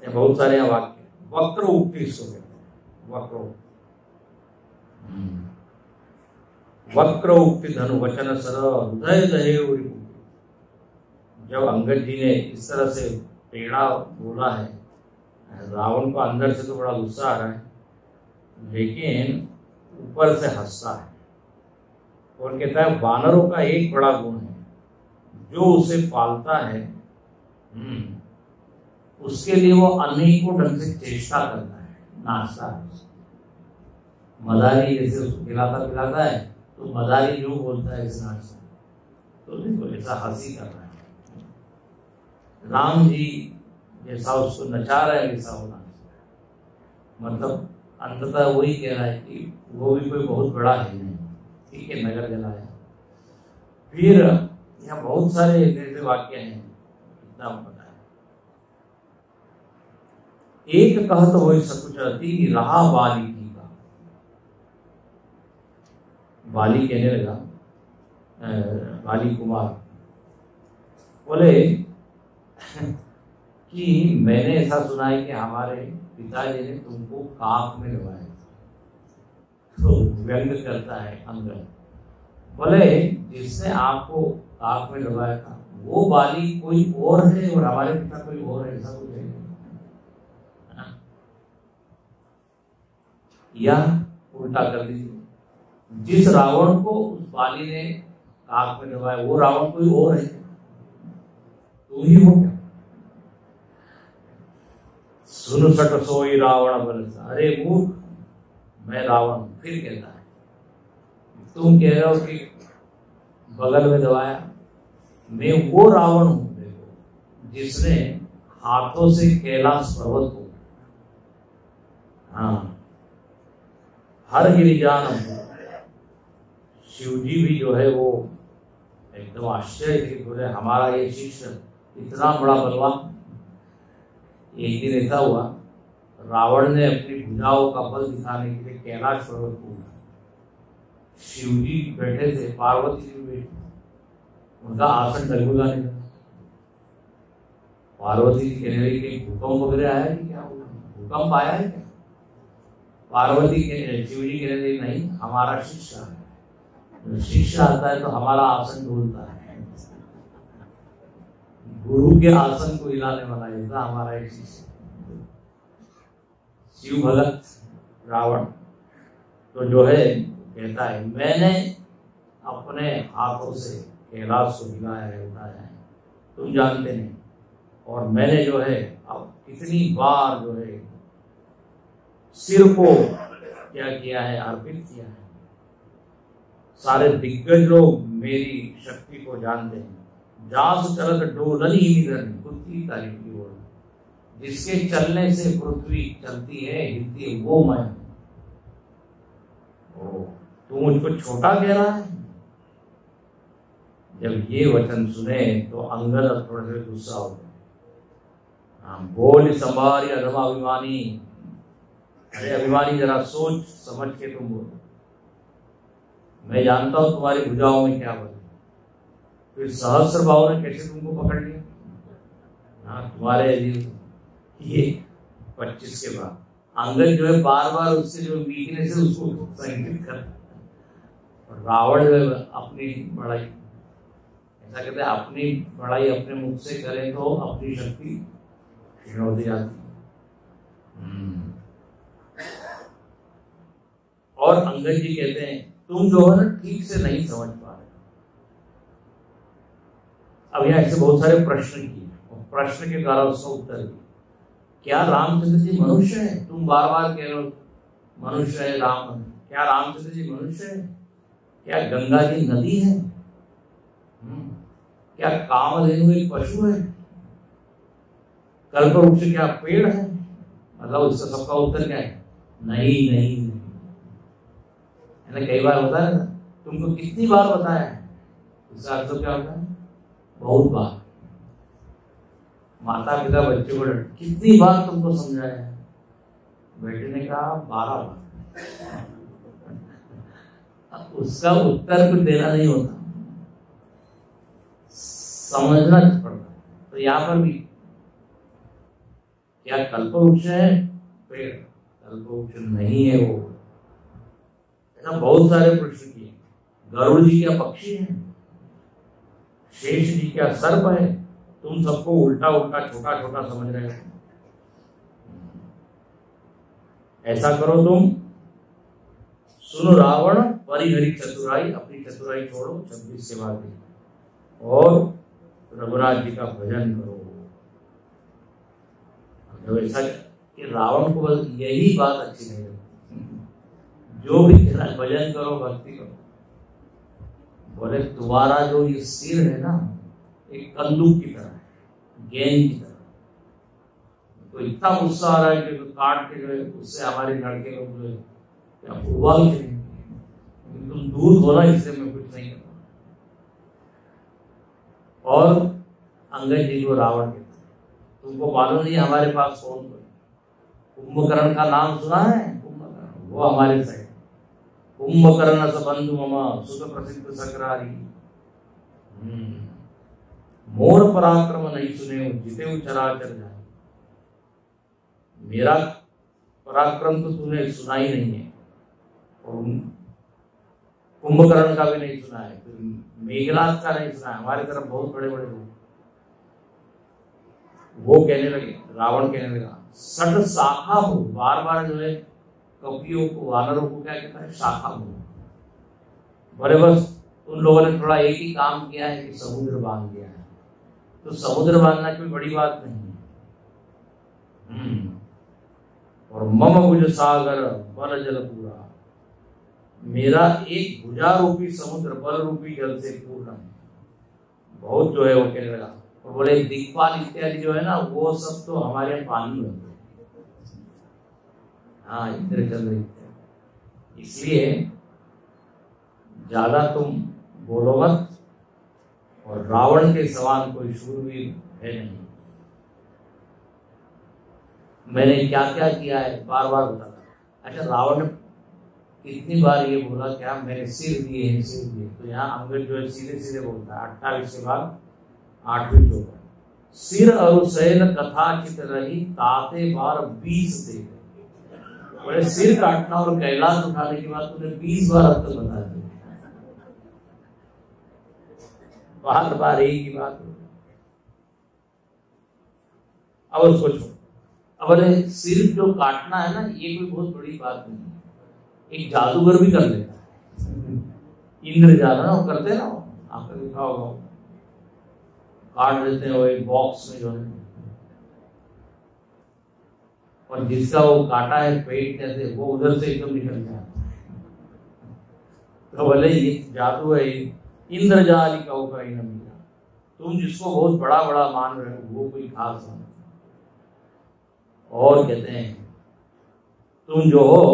बहुत सारे वाक्य, वक्र उक्ति इसको कहते हैं, वक्र वक्र उक्ति धनु वचन सर हृदय दहे। जब अंगद जी ने इस तरह से टेढ़ा बोला है, रावण को अंदर से तो बड़ा गुस्सा आ रहा है, लेकिन ऊपर से हंसता है और कहता है वानरों का एक बड़ा गुण है, जो उसे पालता है उसके लिए वो अनेकों ढंग से चेष्टा करता है, नाचता है। मदारी जैसे उसको खिलाता है तो मदारी जो बोलता है इस नाचता है, तो देखो ऐसा हंसी कर रहा है। राम जी जैसा उसको नचा रहा है वैसा वो नाचता है। मतलब अंततः वही कह रहा है कि वो भी कोई बहुत बड़ा है नहीं, ठीक है, नगर जलाया। फिर यहाँ बहुत सारे ऐसे वाक्य हैं, इतना पता है। एक कहत हो सकुचरती रहा बाली की का। बाली कहने लगा, बाली कुमार बोले कि मैंने ऐसा सुना है कि हमारे पिताजी ने तुमको काख में दबाया। तो व्यंग करता है अंगद, बोले जिसने आपको काख में दबाया था वो बाली कोई और है और हमारे पिता कोई और है, ऐसा कुछ है या उल्टा कर दीजिए, जिस रावण को उस बाली ने काख में दबाया वो रावण कोई और है, तुम ही हो क्या? सुन सट सोई रावण बलसा, अरे मूर्ख मैं रावण। फिर कहता है तुम कह रहे हो कि बगल में दबाया, मैं वो रावण हूं देखो जिसने हाथों से कैलाश पर्वत को, हाँ, हर गिरिजान, शिव जी भी जो है वो एकदम आश्चर्य थे, बोले हमारा ये शिष्य इतना बड़ा बलवान। एक दिन ऐसा हुआ, रावण ने अपनी भुजाओं का बल दिखाने के लिए कैलाश पर्वत को, शिव जी बैठे थे, पार्वती जी बैठी, उनका आसन डगमगाने लगा। पार्वती जी कहने लगी कि भूकंप वगैरह आया कि क्या हुआ, भूकंप आया है क्या? पार्वती के शिव जी कहने लगी नहीं, हमारा शिष्य है, शिष्य आता है तो हमारा आसन डोलता है, गुरु के आसन को हिलाने वाला ऐसा हमारा एक शिष्य। शिव भगत रावण तो जो है कहता है मैंने अपने हाथों से कैलाश को हिलाया है, उठाया है, तुम जानते नहीं। और मैंने जो है अब कितनी बार जो है सिर को क्या किया है, अर्पित किया है। सारे दिग्गज लोग मेरी शक्ति को जानते हैं। जास चलत डोलन ही निधन, खुद की तारीफ की ओर, जिसके चलने से पृथ्वी चलती है हिलती है वो मैं हूं। तू मुझको छोटा कह रहा है? जब ये वचन सुने तो अंगद थोड़े से गुस्सा हो गए। बोल संभारी अधमाभिमानी, अरे अभिमानी जरा सोच समझ के तुम बोलो, मैं जानता हूं तुम्हारी भुजाओं में क्या बोले। फिर सहस्र भाव ने कैसे तुमको पकड़ लिया? हाँ, तुम्हारे ये 25 के बाद अंगद जो है बार बार उससे जो वीकनेस है उसको संकेत कर, और रावण जो है अपनी बड़ाई, ऐसा कहते हैं अपनी बड़ाई अपने मुख से करें तो अपनी शक्ति क्षीण होती जाती है। और अंगद जी कहते हैं तुम जो है ना ठीक से नहीं समझ पा रहे। अब यहाँ ऐसे बहुत सारे प्रश्न किए और प्रश्न के द्वारा उसका उत्तर दिया। क्या रामचंद्र जी मनुष्य है? तुम बार बार कह रहे हो मनुष्य है राम, क्या रामचंद्र जी मनुष्य है? क्या गंगा जी नदी है? क्या कामधेनु एक पशु है? कल्पवृक्ष क्या पेड़ है? मतलब उसका सबका उत्तर क्या है? नहीं नहीं, नहीं। कई बार होता है ना, तुमको कितनी बार बताया है, इसका अर्थ क्या होता है? बहुत बार। माता पिता बच्चे को कितनी बार तुमको समझाया है? बेटे ने कहा 12 बार। उसका उत्तर कुछ देना नहीं होता, समझना पड़ता। तो यहाँ पर भी क्या कल्पवृक्ष है पेड़? कल्पवृक्ष नहीं है वो। ऐसा बहुत सारे प्रश्न किए। गरुड़ जी क्या पक्षी है? शेष जी क्या सर्प है? तुम सबको उल्टा उल्टा छोटा छोटा समझ रहे हो। ऐसा करो तुम, सुनो रावण परिहरी चतुराई, अपनी चतुराई छोड़ो, 26 सेवा दी और रघुनाथ जी का भजन करो। जब ऐसा कि रावण को बस यही बात अच्छी नहीं लगती, जो भी कहना भजन करो भक्ति करो। बोले तुम्हारा जो ये सिर है ना, एक कंदूक की तरह है, गेंद की तरह। तो इतना गुस्सा आ रहा है कि काट के जो है उससे हमारे लड़के लोग जो है क्या फुटबॉल खेलेंगे। तुम दूर हो ना, इससे मैं कुछ नहीं करता। और अंगद जी को रावण कहते, तुमको मालूम नहीं हमारे पास कौन है? कुंभकर्ण का नाम सुना है? कुंभकर्ण वो हमारे साइड। कुंभकर्ण सबंधु ममा सुत प्रसिद्ध सकरारी। मोर पराक्रम नहीं सुने जिते चराचर जाए। मेरा पराक्रम तो तूने सुना ही नहीं है, और कुंभकर्ण का भी नहीं सुना है, मेघनाथ का नहीं सुना है, हमारी तरफ बहुत बड़े बड़े लोग। वो कहने लगे, रावण कहने लगा, सट शाखा हो, बार बार जो है कपियों को, वानरों को क्या कहता है, शाखा हो। बोले बस उन लोगों ने थोड़ा एक ही काम किया है कि समुद्र बांध दिया है, तो समुद्र बांधना कोई बड़ी बात नहीं है। और मम भुज सागर बल जल पूरा, मेरा एक भुजा रूपी समुद्र बल रूपी जल से पूर्ण है। बहुत जो है वो कहने लगा, और बोले दिक्पाल इत्यादि जो है ना, वो सब तो हमारे यहाँ पानी होते हैं। हाँ, इंद्र चंद्र इत्यादि। इसलिए ज्यादा तुम बोलो मत, और रावण के समान कोई शूरवीर है नहीं। मैंने क्या क्या किया है बार बार बताता। अच्छा, रावण ने कितनी बार ये बोला, क्या मैंने सिर दिए हैं, सिर दिए। तो यहाँ अंगद जो है सीधे सीधे बोलता है 28 के बाद 8वीं चौपाई, सिर अरुसैल कथा चित रही ताते बार 20 दे। बोले सिर काटना और कैलाश उठाने के बाद तूने 20 बार अब तक बता दिया, बार बार एक ही बात। अब उसको छोड़। अब बोले सिर जो काटना है ना, ये कोई बहुत बड़ी बात नहीं है, एक जादूगर भी कर लेता है। इंद्र जाना वो करते ना, आपने देखा होगा, काट देते हैं वो एक बॉक्स में जो है, और जिसका वो काटा है पेट कैसे, वो उधर से एकदम निकल जाता है। तो बोले ये जादू है, इंद्र जाली कहो का ही नहीं। तुम जिसको बहुत बड़ा बड़ा मान रहे हो वो कोई खास नहीं। और कहते हैं तुम जो हो,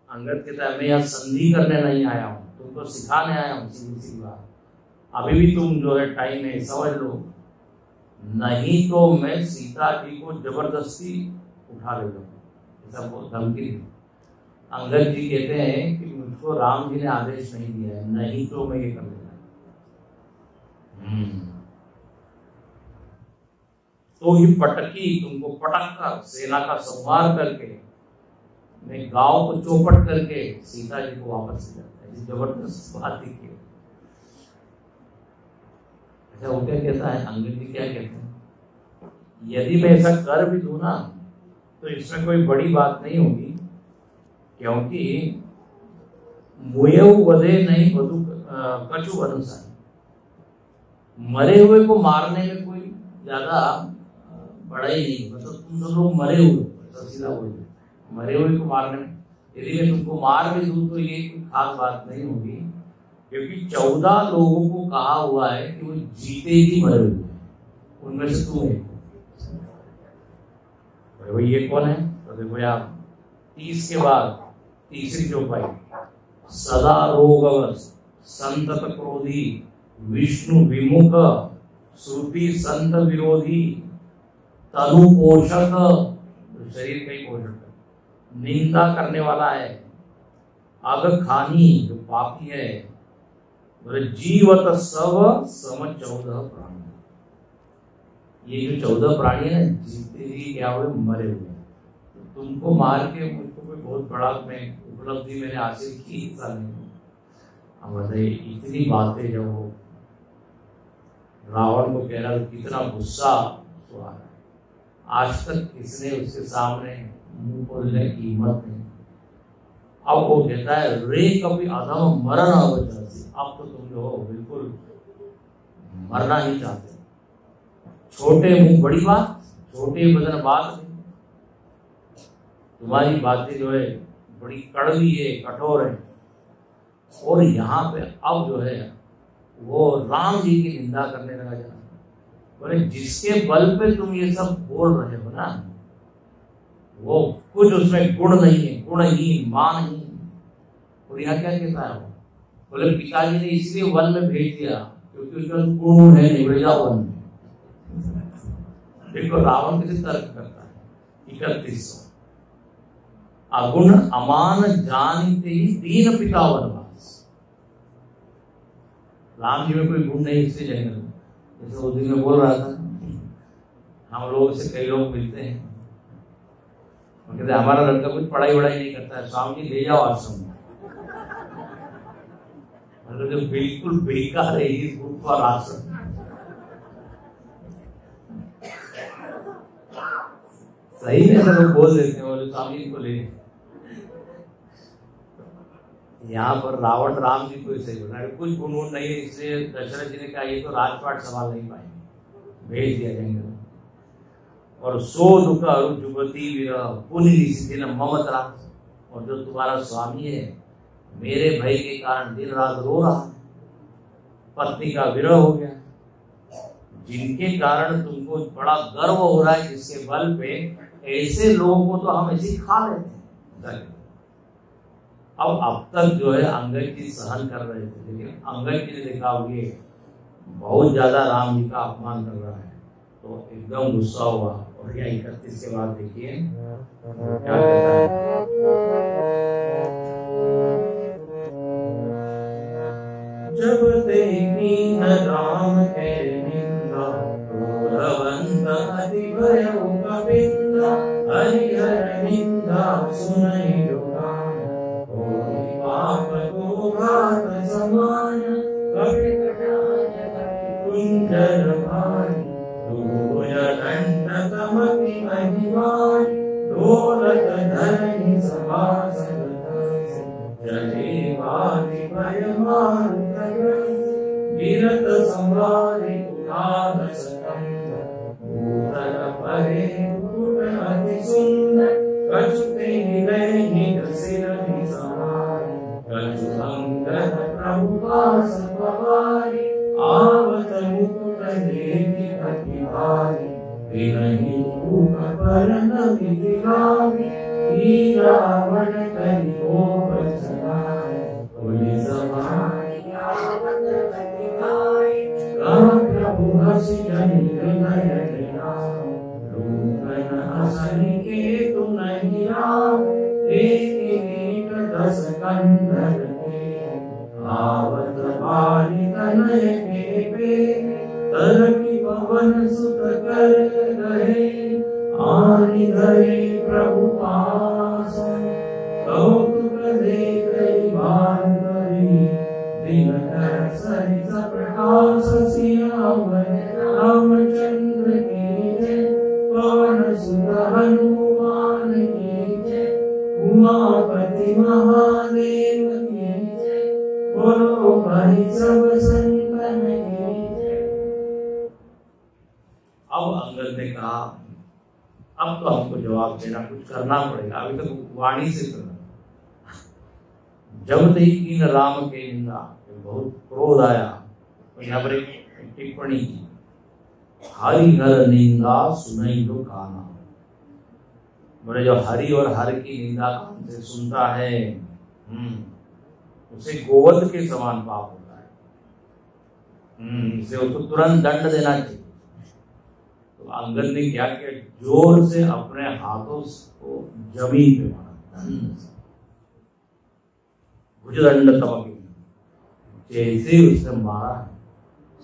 अंगद कहता है मैं यहाँ संधि करने नहीं आया हूँ, तुमको सिखाने आया हूँ। सीधी सी बात, अभी भी तुम जो है टाइम है, समझ लो, नहीं तो मैं सीता जी को जबरदस्ती उठा ले जाऊँ। ऐसा बहुत धमकी दी। अंगद जी कहते हैं कि मुझको राम जी ने आदेश नहीं दिया है, नहीं तो मैं ये कर लेगा। तो ही पटकी, तुमको पटक कर, सेना का संहार करके, मैं गांव को चौपट करके सीता जी को वापस ले जाता है। जबरदस्त बात ही की। अच्छा, वो क्या कहता है, अंगद जी क्या कहते हैं, यदि मैं ऐसा कर भी दूं ना, तो इसमें कोई बड़ी बात नहीं होगी, क्योंकि मुएव वधे नहीं वधु कछु अनुसार, मरे हुए को मारने में कोई ज्यादा बड़ा ही नहीं, मतलब तुम सब लोग मरे हुए, सीधा बोल, मरे हुए को मारने में यदि मैं तुमको मार भी दूं तो ये कोई खास बात नहीं होगी, क्योंकि 14 लोगों को कहा हुआ है कि वो जीते ही मरे हुए हैं, उनमें से तू है। भाई ये कौन है, तो देखो यार 30 के बाद तीसरी चौपाई, सदा रोगवश संतत क्रोधी विष्णु विमुख श्रुति संत विरोधी तनु पोषक, शरीर का ही पोषक, निंदा करने वाला है, अग खानी जो पापी है, बोले जीवत सब सम 14 प्राणी। ये जो 14 प्राणी है ना, जीते जी क्या हुए, मरे हुए। तो तुमको मार के मुझको कोई बहुत बड़ा मैं उपलब्धि मैंने हासिल की, ऐसा नहीं। अब बताइए इतनी बातें जब वो रावण को कह रहा है, कितना गुस्सा तो आ रहा है। आज तक किसने उसके सामने मुंह खोलने की हिम्मत नहीं। अब वो कहता है, रे कभी अधम मरण अवचरसी, अब तो तुम जो हो बिल्कुल मरना ही चाहते हो। छोटे मुंह बड़ी बात, छोटे बदन बात नहीं। तुम्हारी बातें जो है बड़ी कड़वी है, कठोर है। और यहाँ पे अब जो है वो राम जी की निंदा करने लगा। जाना बोले जिसके बल पे तुम ये सब बोल रहे हो ना, वो कुछ उसमें गुण नहीं है, गुणहीन मानहीन। और यहाँ क्या कहता है वो, बोले पिताजी ने इसलिए वन में भेज दिया क्योंकि उसमें गुण है नहीं, भेजा वन में। देखो रावण कैसे तर्क करता है। 31 अगुण अमान जानते ही दीन पिता वनवास। राम जी में कोई गुण नहीं इसलिए जंगल में। जैसे उस दिन में बोल रहा था, हम लोगों से कई लोग मिलते हैं और कहते हमारा लड़का कुछ पढ़ाई वढ़ाई नहीं करता है, स्वामी जी ले जाओ आश्रम में। मतलब जो बिल्कुल बेकार है इस ग्रुप और आश्रम। सही में सब लोग बोल देते हैं बोले स्वामी जी को ले। यहाँ पर रावण राम जी को सही बोला, कुछ गुनगुन नहीं है, इसलिए दशरथ जी ने कहा ये तो राजपाट संभाल नहीं पाएंगे, भेज दिया जाएंगे। और सो दुख अरु जुगति विरह पुण्य निशिथिन ममता, और जो तुम्हारा स्वामी है मेरे भय के कारण दिन रात रो रहा, पत्नी का विरह हो गया, जिनके कारण तुमको बड़ा गर्व हो रहा है, जिसके बल पे ऐसे लोगों को तो हम ऐसे खा लेते हैं। अब तक जो है अंगद जी सहन कर रहे थे, लेकिन अंगद जी ने देखा ये बहुत ज्यादा राम जी का अपमान कर रहा है, तो एकदम गुस्सा हुआ। और यह 31 के बाद देखिए क्या कहता है, जब देखी न राम के निंदा, क्रोधवंत अति भयो कपिंदा, हरिहर निंदा सुनई दुकान, कोई पाप को घात समान, कपि कुंजर भाई, दूर दंड तमति महिमान, दौलत धनि सभासद जले वादि भयमान, वीरत संवारि उदार सकंद, भूतल परे मुकुट अति सुंदर, कछुते निहित सिर निसार, कछु अंगद प्रभु पास पवारि, आवत मुकुट लेति अति भारी, विनहि रूप बरन विधि गावी, रावण करि कोप चलाए, पुलिस भाई आवत गति गाए, कहा प्रभु हसि जनि हृदय डराओ, रूपन हसनि के तु नहीं आओ, एक कीट 10 कंधर के, आवत बाली तनय के पे, तरकी पवन सुत कर गए, आनि धरे प्रभु पास, कौतुक देखई भान करी, दिनकर सरिस प्रकाश सियावर, रामचंद्र की जय, पवन सुत हनुमान की जय, उमापति महादेव की जय, बोलो भाई सब संतन की जय। अब अंगद ने कहा अब तो हमको जवाब देना, कुछ करना पड़ेगा, अभी तक तो वाणी से करना। जब देखी न राम के निंदा, बहुत क्रोध आया, तो यहाँ पर एक टिप्पणी की, हरिहर निंदा सुनई लो काना, बोले जो हरि और हर की निंदा कान से सुनता है उसे गोवध के समान पाप होता है, इसे उसको तुरंत दंड देना चाहिए। तो अंगद ने क्या किया, जोर से अपने हाथों को जमीन पे मारा, भुजदंड तमकी, जैसे उसने मारा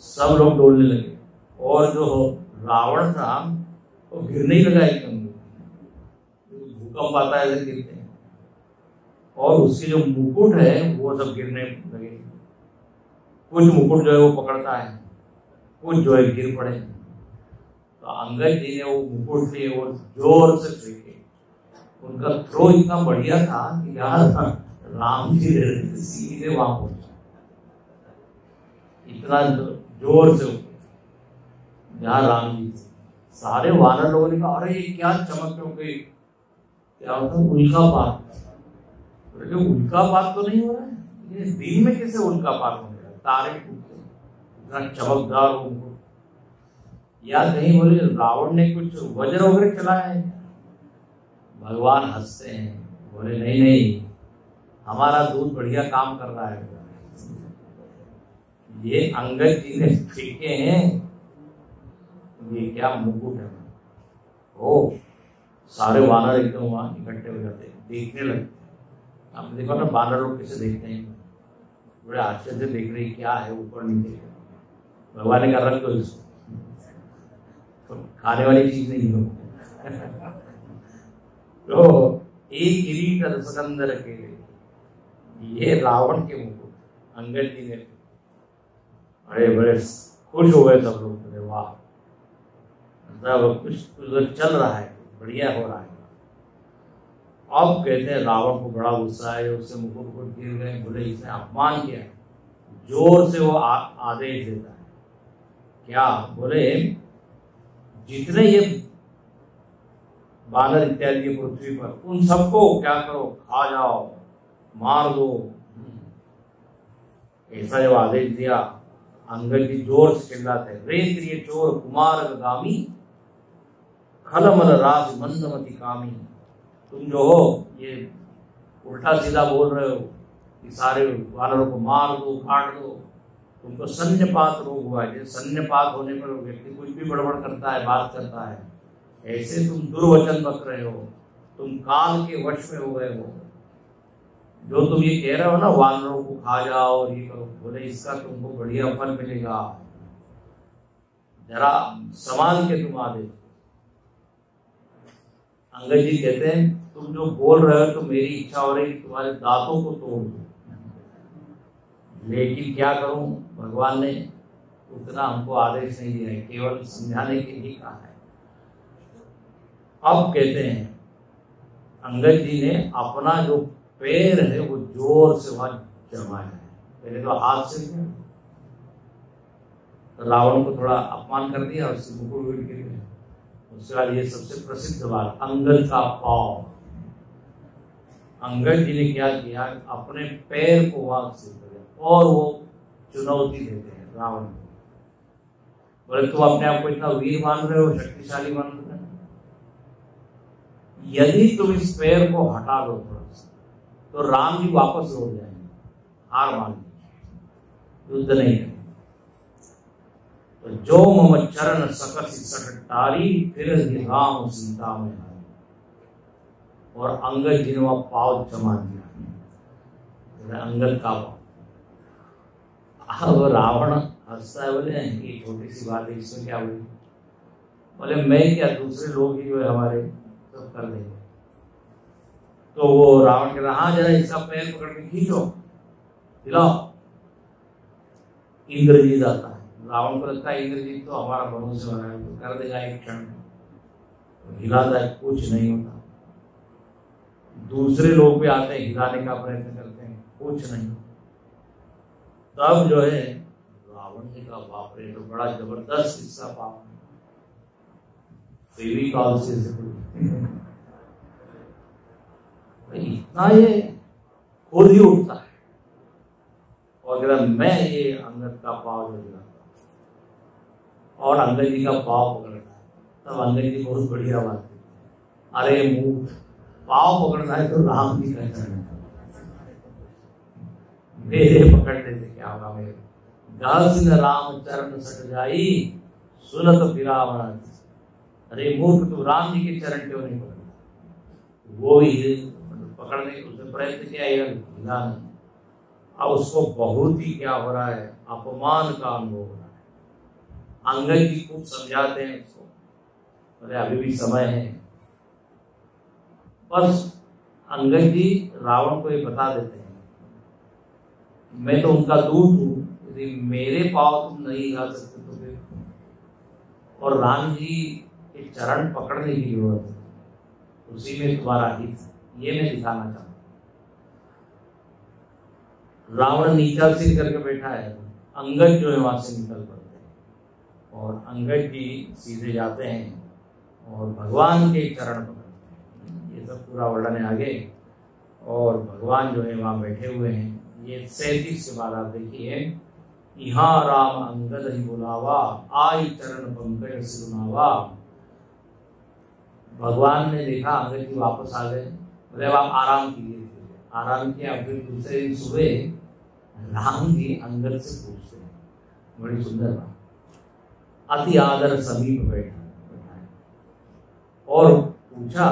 सब लोग डोलने लगे, और जो रावण था वो गिरने ही लगा एकदम, भूकंप आता है ऐसे गिरते हैं, और उसके जो मुकुट है वो सब गिरने लगे, कुछ मुकुट जो है वो पकड़ता है, कुछ जो है गिर पड़े। तो अंगद जी ने वो मुकुट लिए और जोर से फेंके, उनका थ्रो इतना बढ़िया था कि यार राम जी सीधे वहां पहुंचा, इतना जोर से जहां राम जी थे। सारे वानर लोगों ने कहा अरे ये क्या चमक हो गई, क्या होता है उल्कापात। उल्कापात तो नहीं हो रहा है, ये दिन में कैसे उल्कापात हो गया, तारे टूटते, इतना चमकदार हो, या कहीं बोले रावण ने कुछ वज्र वगैरह चलाया है। भगवान हंसते हैं, बोले नहीं नहीं, हमारा दूध बढ़िया काम कर रहा है, ये अंगद जी ने फेंके हैं, ये क्या मुकुट है। ओ सारे वानर एकदम वहां इकट्ठे हो जाते हैं, देखने लगते। आपने देखा ना वानर लोग कैसे देखते हैं, बड़े आश्चर्य से देख रहे क्या है ऊपर नीचे। भगवान ने कहा रख दो इसको, तो खाने वाली चीज नहीं हो। तो एक किरीट सिकंदर के, ये रावण के मुकुट। अंगद जी ने बड़े बड़े खुश हो गए सब लोग, वाह, मतलब कुछ चल रहा है, बढ़िया हो रहा है। अब कहते हैं रावण को बड़ा गुस्सा है, उससे मुकुट को गिर गए, बोले इसने अपमान किया। जोर से वो आदेश देता है, क्या? बोले जितने ये बानर इत्यादि पृथ्वी पर, उन सबको क्या करो, खा जाओ, मार दो। ऐसा जब आदेश दिया, अंगद जी जोर से चिल्लाते, रे त्रिय चोर कुमार गामी, खलमल राज मंदमती कामी। तुम जो हो ये उल्टा सीधा बोल रहे हो कि सारे वानरों को मार दो, काट दो। तुमको सन्यपात रोग हुआ है। सन्यपात होने पर व्यक्ति कुछ भी बड़बड़ करता है, बात करता है, ऐसे तुम दुर्वचन बक रहे हो, तुम काल के वश में हो गए हो। जो तुम ये कह रहे हो ना, वानरों को खा जाओ और ये करो, बोले इसका तुमको बढ़िया फल मिलेगा, जरा संभाल के तुम आदेश। अंगद जी कहते हैं, तुम जो बोल रहे हो तो मेरी इच्छा हो रही है तुम्हारे दांतों को तोड़ दूं, लेकिन क्या करूं, भगवान ने उतना हमको आदेश नहीं दिया है, केवल समझाने के लिए कहा है। अब कहते हैं अंगद जी ने अपना जो पैर है वो जोर से वहां जमाया है। पहले तो हाथ से रावण को थोड़ा अपमान कर दिया, उससे मुकुट गिर गया। उसके बाद ये सबसे प्रसिद्ध बात, अंगद का पांव। अंगद जी ने क्या किया, अपने पैर को वहां से दिया और वो चुनौती देते हैं रावण को। बोले तुम अपने आप को इतना वीर मान रहे हो, शक्तिशाली मान रहे हो, यदि तुम इस पैर को हटा दो थोड़ा सा तो राम जी वापस लौट जाएंगे, हार मान लेंगे, युद्ध नहीं करेंगे। तो जो मम चरण सकस सटारी, फिर राम सीता में आए। और अंगद जी ने वह पाव जमा दिया, अंगद का पाव। अब रावण हंसता है, बोले ये छोटी सी बात है, इसमें क्या बोले? बोले मैं क्या, दूसरे लोग ही जो है हमारे सब कर देंगे। तो वो रावण कह रहा, हाँ जरा इसका पैर पकड़ के खींचो, हिलाओ। इंद्रजीत आता है, रावण को लगता है इंद्रजीत तो हमारा भरोसे वाला है, तो कर देगा एक क्षण में। तो हिलाता है, कुछ नहीं होता। दूसरे लोग भी आते हैं, हिलाने का प्रयत्न करते हैं, कुछ नहीं। तब जो है रावण ने कहा, बाप रे, तो बड़ा जबरदस्त हिस्सा पाप, फेविकॉल से इतना ये खुद ही उठता है और कहता मैं ये अंगद का पाव जो दिलाता, और अंगद जी का पाव पकड़ता है। तब अंगद जी बहुत बढ़िया बात है, अरे मुंह पाव पकड़ना है तो राम जी का चरण मेरे पकड़ने से क्या होगा? मेरे गासिन राम चरण सट जाई, सुनत फिरावण। अरे मूर्ख, तू राम जी के चरण क्यों नहीं पकड़ता? वो ही पकड़ने उसने प्रयत्न किया, हिला नहीं। अब उसको बहुत ही क्या हो रहा है, अपमान का अनुभव हो रहा है। अंगद जी खूब समझाते हैं उसको, बोले अभी भी समय है। बस अंगद जी रावण को ये बता देते हैं, मैं तो उनका दूत हूं, यदि मेरे पांव तुम नहीं हिला सकते तो फिर, और राम जी के चरण पकड़ने की जरूरत है, उसी में तुम्हारा हित, ये मैं दिखाना चाहता हूं। रावण नीचा सिर करके बैठा है, अंगद जो है वहां से निकल पड़ते हैं और अंगद जी सीधे जाते हैं और भगवान के चरण पकड़ते हैं। ये सब पूरा वर्णन है आगे। और भगवान जो है वहां बैठे हुए हैं। ये 37 के बाद आप देखिए, यहाँ राम अंगद ही बुलावा, आई चरण पंकज सिरुनावा। भगवान ने देखा अंगद जी वापस आ गए, बोले आप आराम कीजिए। आराम किया। फिर दूसरे दिन सुबह राम जी अंगद से पूछते हैं, बड़ी सुंदर बात, अति आदर समीप बैठा और पूछा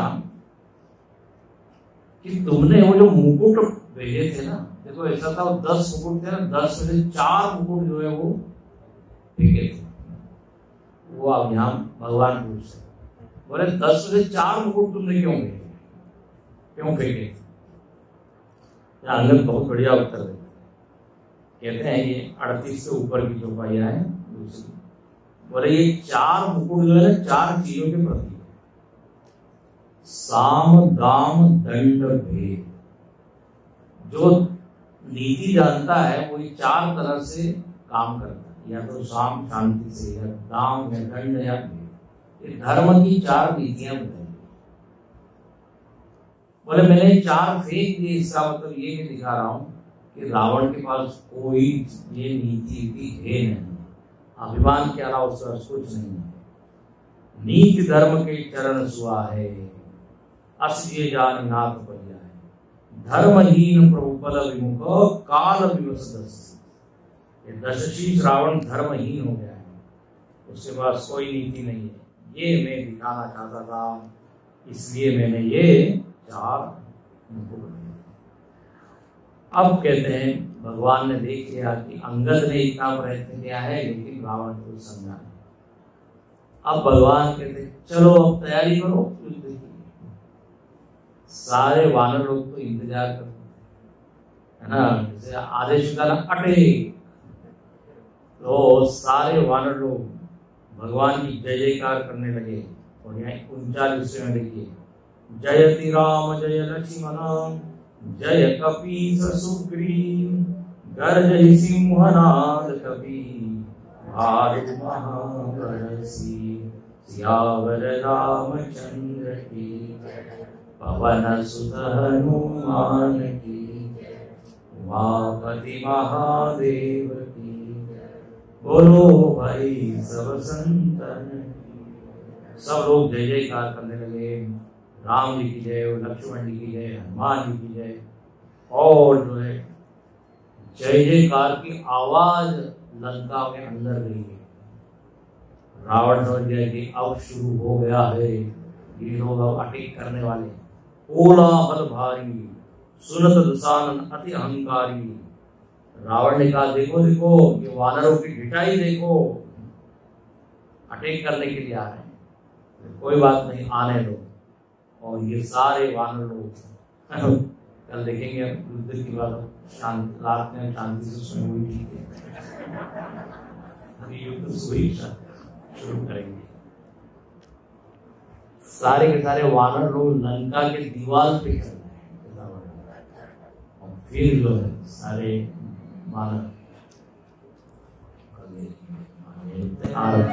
कि तुमने वो जो मुकुट भेजे थे ना, देखो ऐसा था, 10 मुकुट थे ना, 10 में से 4 मुकुट जो है वो फेंके थे। वो अब यहाँ भगवान पूछते बोले 10 में से 4 मुकुट तुमने क्यों फेंके? अंगद बहुत बढ़िया उत्तर देते, कहते हैं ये 38 से ऊपर की चौपाइयां है दूसरी। बोले ये 4 मुकुट जो है 4 चीजों के प्रतीक है, साम दाम दंड भेद। जो नीति जानता है वो ये 4 तरह से काम करता है, या तो साम शांति से, या दाम या दंड या भेद। ये धर्म की 4 नीतियां बताई। बोले मैंने 4 फेंक दिए, इसका मतलब ये भी दिखा रहा हूं कि रावण के पास कोई ये नीति भी है नहीं, अभिमान के अलावा उसका कुछ नहीं है। नीति धर्म के चरण सुआ है, असलिए जान नाथ परिया है। धर्महीन प्रभुपद विमुख काल विवश दस। ये दशशीष रावण धर्महीन हो गया है, उसके पास कोई नीति नहीं है। ये मैं दिखाना चाहता था, इसलिए मैंने ये 4 मुकुट। अब कहते हैं भगवान ने देख लिया कि अंगद ने इतना प्रयत्न किया है लेकिन रावण को समझा नहीं। अब भगवान कहते चलो अब तैयारी करो युद्ध की। सारे वानर लोग तो इंतजार करते है ना, जैसे आदेश का ना अटे, तो सारे वानर लोग भगवान की जय जयकार करने लगे। और यहाँ 39 में देखिए, जयति राम जय लक्ष्मण जय कपीस सुग्रीव गर्जहि सिंहनाद कपि भानु महाबलसी सियावर रामचंद्र की पवन सुत हनुमान की उमापति महादेव की बोलो भाई सब संतन की। सब लोग जय जयकार करने लगे, राम जी की जय, लक्ष्मण जी की जय, हनुमान जी की जय। और जो है जय जयकार की आवाज लंका के अंदर गई है। रावण समझ गया कि अब शुरू हो गया है, ये लोग अब अटैक करने वाले। कोलाहल भारी सुनत दसानन अति अहंकारी। रावण ने कहा देखो देखो ये वानरों की ढिठाई देखो, अटैक करने के लिए आ रहे हैं। कोई बात नहीं, आने दो। और ये सारे वानर लोग कल देखेंगे युद्ध की बात, शांति रात में शांति से सोए हुई ठीक है, अभी युद्ध सोई शुरू करेंगे। सारे के सारे वानर लोग लंका के दीवार पे चल रहे हैं, और फिर जो है सारे वानर आरंभ